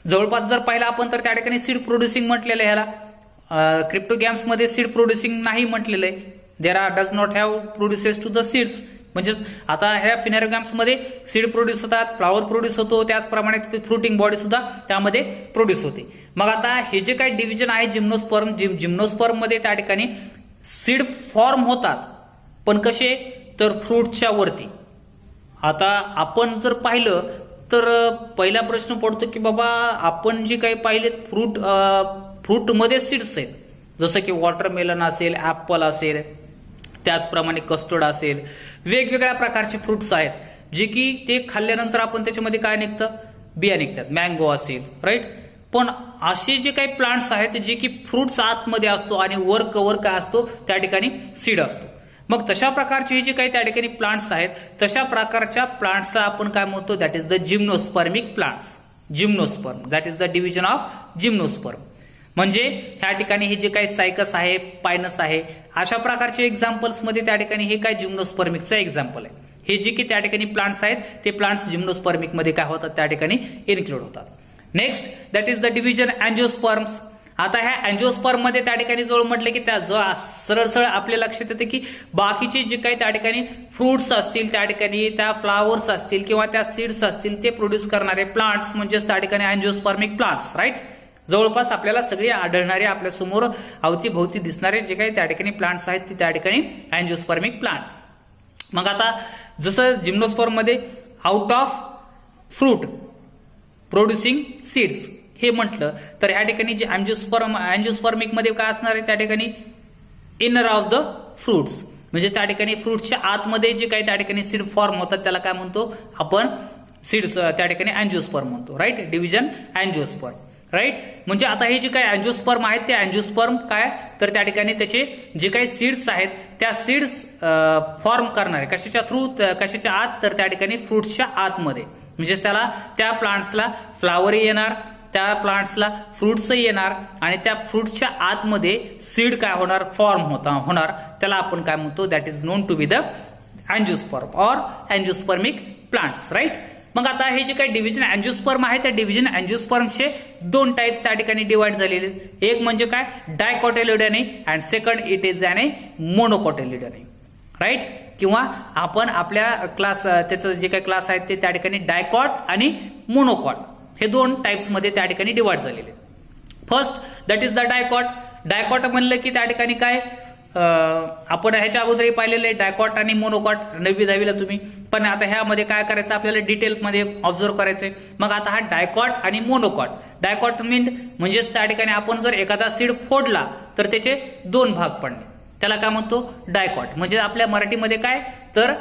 जवळपास जर पाहिलं आपण तर त्या ठिकाणी सीड प्रोड्युसिंग म्हटलेलं आहे ह्याला. क्रिप्टोगॅम्स मध्ये सीड प्रोड्युसिंग नाही म्हटलेलं आहे. There are does not have produces to the seeds. म्हणजेच आता ह्या फिनॅरोगॅम्स मध्ये सीड प्रोड्यूस होतात, फ्लावर प्रोड्यूस होतो, त्याचप्रमाणे फ्रुटिंग बॉडी सुद्धा त्यामध्ये प्रोड्यूस होते. मग आता हे जे काही डिव्हिजन आहे जिम्नोस्पर्म मध्ये त्या ठिकाणी सीड फॉर्म होतात, पण कसे तर फ्रूटच्या वरती. आता आपण जर पाहिलं तर पहिला प्रश्न पडतो की बाबा आपण जे काही पाहिले फ्रूट मध्ये सीड्स आहेत, जसं की वॉटरमेलन असेल, ऍपल असेल, त्याचप्रमाणे कस्टर्ड असेल, वेगवेगळ्या प्रकारचे फ्रुट्स आहेत जे की ते खाल्ल्यानंतर आपण त्याच्यामध्ये काय निघतं, बिया निघतात. मँगो असेल, राईट. पण असे जे काही प्लांट्स आहेत जे की फ्रुट्स आतमध्ये असतो आणि वर कवर काय असतो त्या ठिकाणी सीड असतो. मग तशा प्रकारचे जे काही त्या ठिकाणी प्लांट्स आहेत तशा प्रकारच्या प्लांट्सचा आपण काय म्हणतो, that is the gymnospermic plants. Gymnosperm, that is the division of gymnosperm. म्हणजे ह्या ठिकाणी हे जे काही सायकस आहे, पायनस आहे, अशा प्रकारचे एक्झाम्पल्स मध्ये त्या ठिकाणी हे काय जिम्नोस्पर्मिकचं एक्झाम्पल आहे. हे जे की त्या ठिकाणी प्लांट्स आहेत ते प्लांट्स जिम्नोस्पर्मिक मध्ये काय होतात त्या ठिकाणी इन्क्लूड होतात. Next that is the division अँजिओस्पर्म्स. आता ह्या अँजिओस्पर्म मध्ये त्या ठिकाणी जवळ म्हटलं की त्या सरळ सरळ आपल्या लक्षात येते की बाकीचे जे काही त्या ठिकाणी फ्रुट्स असतील, त्या ठिकाणी त्या फ्लावर्स असतील किंवा त्या सीड्स असतील ते प्रोड्यूस करणारे प्लांट्स म्हणजेच त्या ठिकाणी अँजिओस्पर्मिक प्लांट्स, राईट. जवळपास आपल्याला सगळे आढळणारे, आपल्या समोर अवतीभोवती दिसणारे जे काही त्या ठिकाणी प्लांट्स आहेत ते त्या ठिकाणी अँजिओस्पर्मिक प्लांट्स. मग आता जसं जिम्नोस्पर्म मध्ये out of fruit producing seeds हे म्हटलं तर ह्या ठिकाणी जे अँजिओस्पर्मिक मध्ये काय असणार आहे त्या ठिकाणी इनर ऑफ द फ्रुट्स, म्हणजे त्या ठिकाणी फ्रुट्सच्या आतमध्ये जे काही त्या ठिकाणी सीड फॉर्म होतात त्याला काय म्हणतो आपण, सीड्स त्या ठिकाणी अँजिओस्पर्म म्हणतो, राईट. Division angiosperm, right. म्हणजे आता हे जे काही अँजिओस्पर्म आहेत ते अँजिओस्पर्म काय तर त्या ठिकाणी त्याचे जे काही सीड्स आहेत त्या सीड्स फॉर्म करणारे कशाच्या थ्रू, कशाच्या आत तर त्या ठिकाणी फ्रुट्सच्या आतमध्ये. म्हणजे त्याला त्या प्लांट्सला फ्लावर येणार, त्या प्लांट्सला फ्रुट्स येणार आणि त्या फ्रुट्सच्या आतमध्ये सीड काय होणार, फॉर्म होणार. त्याला आपण काय म्हणतो, that is known to be the angiosperm or angiospermic plants, right. मग आता हे जे काही डिव्हिजन अँजिओस्पर्म आहे त्या डिव्हिजन अँजिओस्पर्मचे दोन टाइप्स त्या ठिकाणी डिवाइड झालेले. एक म्हणजे काय, dicotyledonae and second it is an monocotyledonae. Right. किंवा आपण आपल्या क्लास त्याचं जे काही क्लास आहेत ते त्या ठिकाणी डायकॉट आणि मोनोकॉट हे दोन टाइप्स मध्ये त्या ठिकाणी डिवाइड झालेले. First that is the dicot. Dicot म्हणलं की त्या ठिकाणी काय आपण ह्याच्या अगोदरही पाहिलेलं आहे डायकॉट आणि मोनोकॉट 9वी 10वीला तुम्ही. पण आता ह्यामध्ये काय करायचं आपल्याला डिटेलमध्ये ऑब्झर्व करायचंय. मग आता हा डायकॉट आणि मोनोकॉट. डायकॉट म्हणजेच त्या ठिकाणी आपण जर एखादा सीड फोडला तर त्याचे दोन भाग पडणे त्याला काय म्हणतो डायकॉट. म्हणजे आपल्या मराठीमध्ये काय तर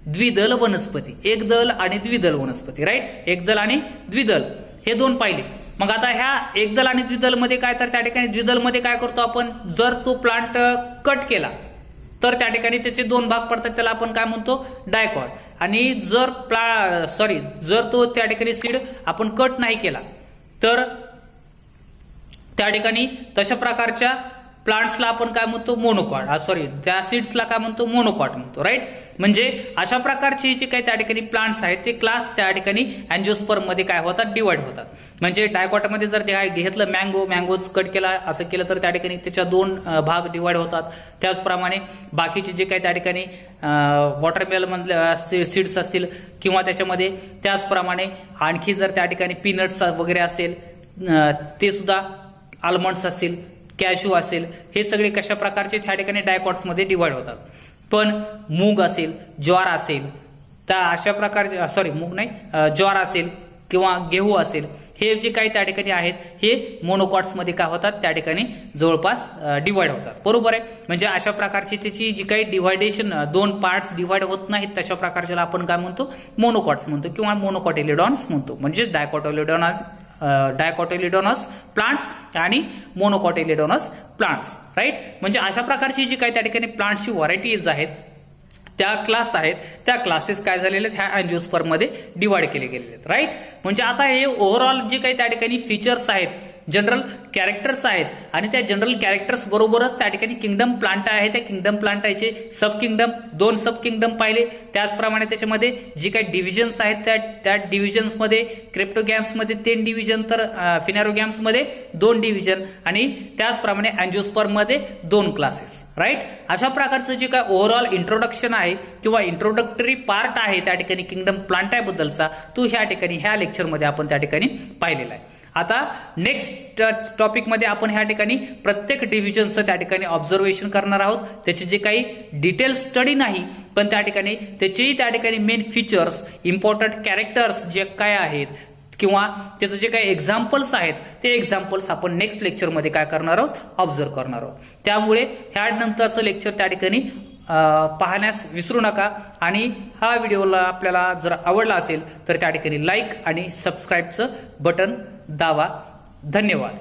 द्विदल वनस्पती. एक दल आणि द्विदल वनस्पती. राईट. एकदल आणि द्विदल हे दोन पाहिले. मग आता ह्या एकदल आणि द्विदल मध्ये काय तर त्या ठिकाणी द्विदल मध्ये काय करतो आपण जर तो प्लांट कट केला तर त्या ठिकाणी त्याचे दोन भाग पडतात त्याला आपण काय म्हणतो डायकॉट. आणि जर तो त्या ठिकाणी सीड आपण कट नाही केला तर त्या ठिकाणी तशा प्रकारच्या प्लांट्सला आपण काय म्हणतो मोनोकॉट. त्या सीड्सला काय म्हणतो मोनोकॉट म्हणतो. राईट. म्हणजे अशा प्रकारचे जे काही त्या ठिकाणी प्लांट्स आहेत ते क्लास त्या ठिकाणी अँजिओस्पर्म मध्ये काय होतात डिवाइड होतात. म्हणजे डायकॉटमध्ये जर घेतलं मँगोज कट केला असं केलं तर त्या ठिकाणी त्याच्या दोन भाग डिवाइड होतात. त्याचप्रमाणे बाकीचे जे काही त्या ठिकाणी वॉटरमेलन मधले सीड्स असतील किंवा त्याच्यामध्ये त्याचप्रमाणे आणखी जर त्या ठिकाणी पीनट्स वगैरे असेल ते सुद्धा आल्मंड्स असतील कॅशू असेल हे सगळे कशा प्रकारचे त्या ठिकाणी डायकॉट्स मध्ये डिवाइड होतात. पण मूग असेल ज्वार असेल तर अशा प्रकारचे मूग नाही ज्वार असेल किंवा गेहू असेल हे जे काही त्या ठिकाणी आहेत हे मोनोकॉट्स मध्ये काय होतात त्या ठिकाणी जवळपास डिवाइड होतात. बरोबर आहे. म्हणजे अशा प्रकारची त्याची जी काही डिवायडेशन दोन पार्ट्स डिवाइड होत नाहीत तशा प्रकारच्याला आपण काय म्हणतो मोनोकॉट्स म्हणतो किंवा मोनोकॉटिलिडॉन्स म्हणतो. म्हणजे डायकॉटिलिडॉनस प्लांट्स आणि मोनोकॉटिलिडॉनस प्लांट्स. राईट. म्हणजे अशा प्रकारची जी काही त्या ठिकाणी प्लांट्सची व्हरायटीज आहेत त्या क्लास आहेत त्या क्लासेस काय झालेले आहेत ह्या अँजिओस्पर्म मध्ये डिवाइड केले गेलेले आहेत. राईट. म्हणजे आता हे ओव्हरऑल जे काही त्या ठिकाणी फीचर्स आहेत जनरल कॅरेक्टर्स आहेत आणि त्या जनरल कॅरेक्टर्स बरोबरच त्या ठिकाणी किंगडम प्लांटा आहे त्या किंगडम प्लांटाचे सब किंगडम दोन सब किंगडम पाहिले. त्याचप्रमाणे त्याच्यामध्ये जी काही डिव्हिजन्स आहेत त्या डिव्हिजन्स मध्ये क्रिप्टोगॅम्स मध्ये 3 डिव्हिजन तर फिनॅरोगॅम्स मध्ये 2 डिव्हिजन आणि त्याचप्रमाणे अँजिओस्पर्म मध्ये 2 क्लासेस. राईट. अशा प्रकारचं जे काय ओव्हरऑल इंट्रोडक्शन आहे किंवा इंट्रोडक्टरी पार्ट आहे त्या ठिकाणी किंगडम प्लांटा बद्दलचा तो ह्या ठिकाणी ह्या लेक्चरमध्ये आपण त्या ठिकाणी पाहिलेला आहे. आता नेक्स्ट टॉपिक मध्ये आपण ह्या ठिकाणी प्रत्येक डिव्हिजनचं त्या ठिकाणी ऑब्झर्वेशन करणार आहोत. त्याचे जे काही डिटेल स्टडी नाही पण त्या ठिकाणी त्याचेही त्या ठिकाणी मेन फीचर्स इम्पॉर्टंट कॅरेक्टर्स जे काय आहेत किंवा त्याचं जे काही एक्झाम्पल्स आहेत ते एक्झाम्पल्स आपण नेक्स्ट लेक्चरमध्ये काय करणार आहोत ऑब्झर्व करणार आहोत. त्यामुळे ह्या नंतरचं लेक्चर त्या ठिकाणी पाहण्यास विसरू नका. आणि हा व्हिडिओला आपल्याला जर आवडला असेल तर त्या ठिकाणी लाईक आणि सबस्क्राईबचं बटन दाबा. धन्यवाद.